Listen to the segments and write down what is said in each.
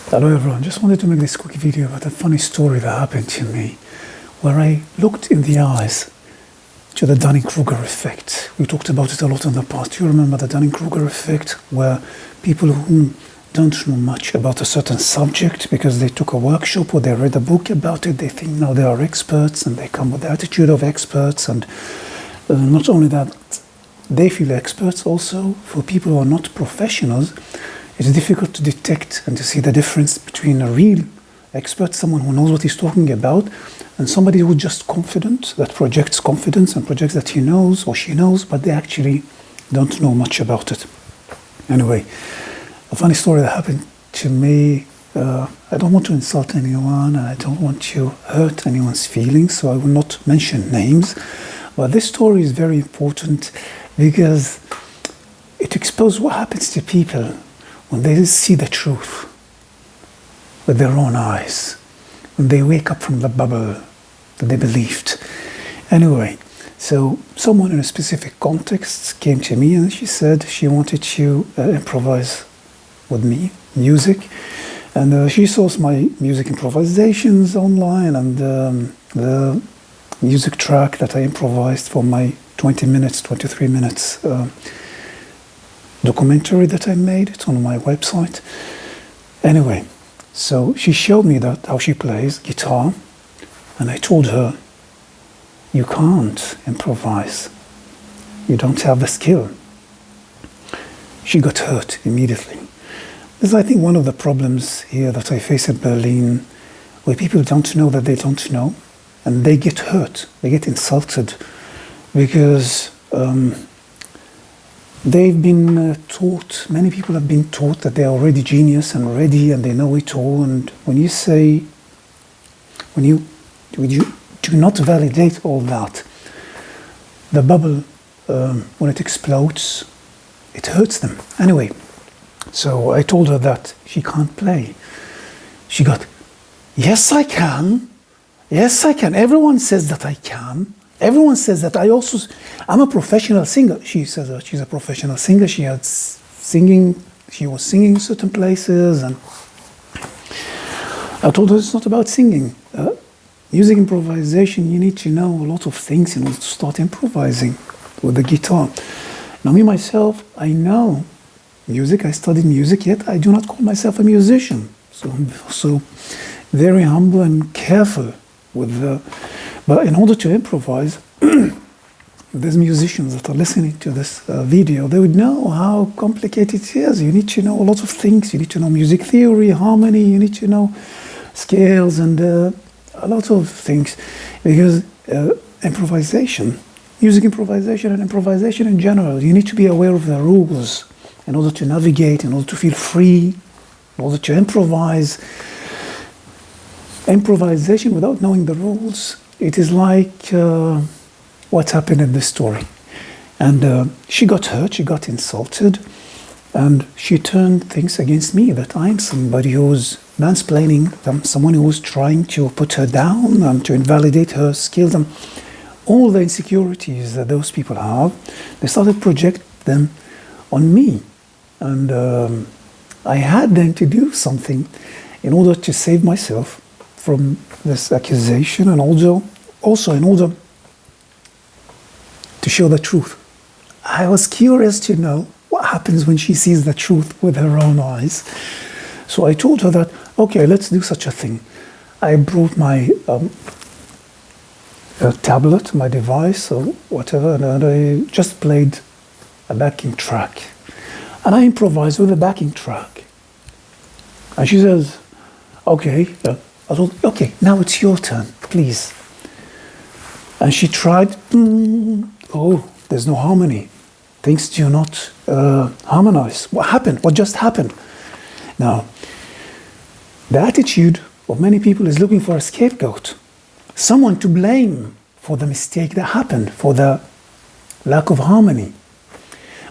Hello everyone, just wanted to make this quick video about a funny story that happened to me where I looked in the eyes to the Dunning-Kruger Effect. We talked about it a lot in the past. You remember the Dunning-Kruger Effect, where people who don't know much about a certain subject because they took a workshop or they read a book about it, they think now they are experts and they come with the attitude of experts, and not only that, they feel experts. Also, for people who are not professionals, it's difficult to detect and to see the difference between a real expert, someone who knows what he's talking about, and somebody who's just confident, that projects confidence and projects that he knows or she knows, but they actually don't know much about it. Anyway, a funny story that happened to me. I don't want to insult anyone and I don't want to hurt anyone's feelings, so I will not mention names. But this story is very important because it exposes what happens to people when they see the truth with their own eyes, when they wake up from the bubble that they believed. Anyway, so someone in a specific context came to me and she said she wanted to improvise with me, music. And she saw my music improvisations online and the music track that I improvised for my 23 minutes documentary that I made. It's on my website. Anyway, so she showed me that how she plays guitar, and I told her, you can't improvise. You don't have the skill. She got hurt immediately. This is, I think, one of the problems here that I face in Berlin, where people don't know that they don't know, and they get hurt, they get insulted, because they've been taught, many people have been taught that they're already genius and ready and they know it all. And when you do not validate all that, the bubble, when it explodes, it hurts them. Anyway, so I told her that she can't play. She got, yes, I can. Yes, I can. Everyone says that I can. Everyone says that I'm a professional singer. She says that she's a professional singer. She was singing in certain places, and I told her it's not about singing. Music improvisation, you need to know a lot of things in order to start improvising with the guitar. Now, me myself, I know music. I studied music, yet I do not call myself a musician. So I'm also very humble and careful with but in order to improvise, if there's musicians that are listening to this video, they would know how complicated it is. You need to know a lot of things. You need to know music theory, harmony. You need to know scales and a lot of things. Because music improvisation and improvisation in general, you need to be aware of the rules in order to navigate, in order to feel free, in order to improvise. Improvisation without knowing the rules, it is like what happened in this story. And she got hurt, she got insulted, and she turned things against me, that I'm somebody who's mansplaining, someone who was trying to put her down and to invalidate her skills. And all the insecurities that those people have, they started to project them on me. And I had then to do something in order to save myself from this accusation, and also in order to show the truth. I was curious to know what happens when she sees the truth with her own eyes. So I told her that, okay, let's do such a thing. I brought my tablet, my device or whatever, and I just played a backing track. And I improvised with a backing track. And she says, okay, I thought, okay, now it's your turn, please. And she tried, oh, there's no harmony. Things do not harmonize. What happened? What just happened? Now, the attitude of many people is looking for a scapegoat, someone to blame for the mistake that happened, for the lack of harmony.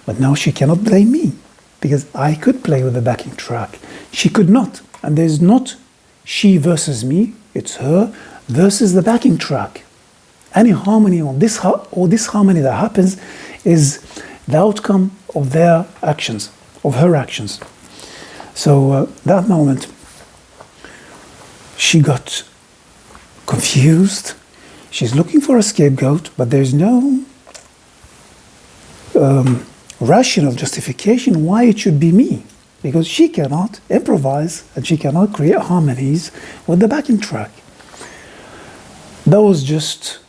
But now she cannot blame me, because I could play with the backing track. She could not. And there's not she versus me, it's her versus the backing track. Any harmony on this, or this harmony that happens, is the outcome of their actions, of her actions. So that moment, She got confused. She's looking for a scapegoat, but there's no rational justification why it should be me, because she cannot improvise and she cannot create harmonies with the backing track. That was just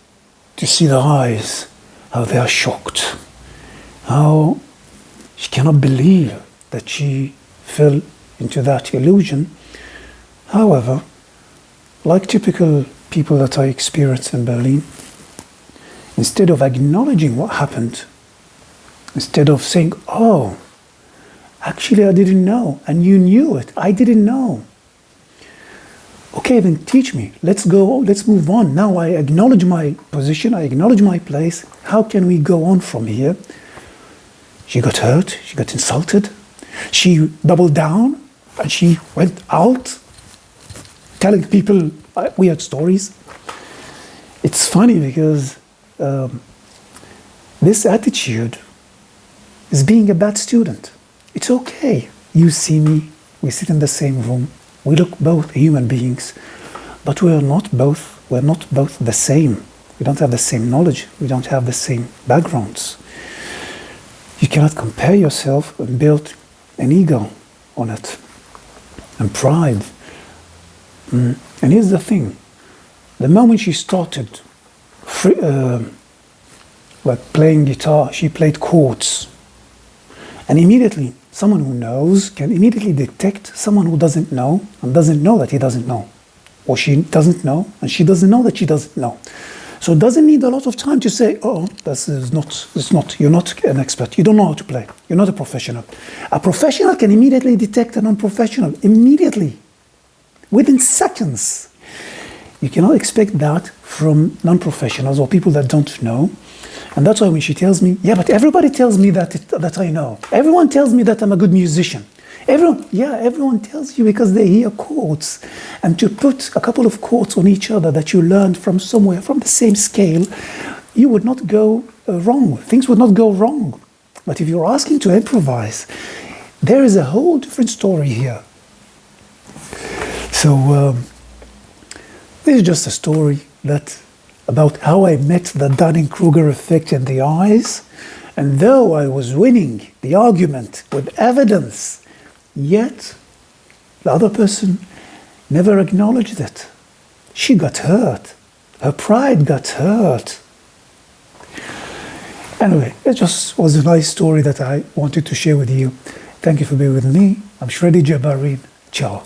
to see the eyes, how they are shocked, how she cannot believe that she fell into that illusion. However, like typical people that I experienced in Berlin, instead of acknowledging what happened, instead of saying, oh, actually I didn't know, and you knew it, I didn't know. Okay, then teach me. Let's go, let's move on. Now I acknowledge my position, I acknowledge my place. How can we go on from here? She got hurt, she got insulted. She doubled down and she went out telling people weird stories. It's funny because this attitude is being a bad student. It's okay. You see me, we sit in the same room, we look both human beings, but we're not both the same. We don't have the same knowledge, we don't have the same backgrounds. You cannot compare yourself and build an ego on it, and pride. And here's the thing, the moment she started like playing guitar, she played chords. And immediately, someone who knows can immediately detect someone who doesn't know and doesn't know that he doesn't know. Or she doesn't know and she doesn't know that she doesn't know. So it doesn't need a lot of time to say, oh, you're not an expert, you don't know how to play, you're not a professional. A professional can immediately detect a non-professional, immediately, within seconds. You cannot expect that from non-professionals or people that don't know. And that's why when she tells me, yeah, but everybody tells me that I know. Everyone tells me that I'm a good musician. Everyone tells you because they hear chords. And to put a couple of chords on each other that you learned from somewhere, from the same scale, you would not go wrong. Things would not go wrong. But if you're asking to improvise, there is a whole different story here. So this is just a story about how I met the Dunning-Kruger effect in the eyes. And though I was winning the argument with evidence, yet the other person never acknowledged it. She got hurt. Her pride got hurt. Anyway, it just was a nice story that I wanted to share with you. Thank you for being with me. I'm Shredy Jabarin. Ciao.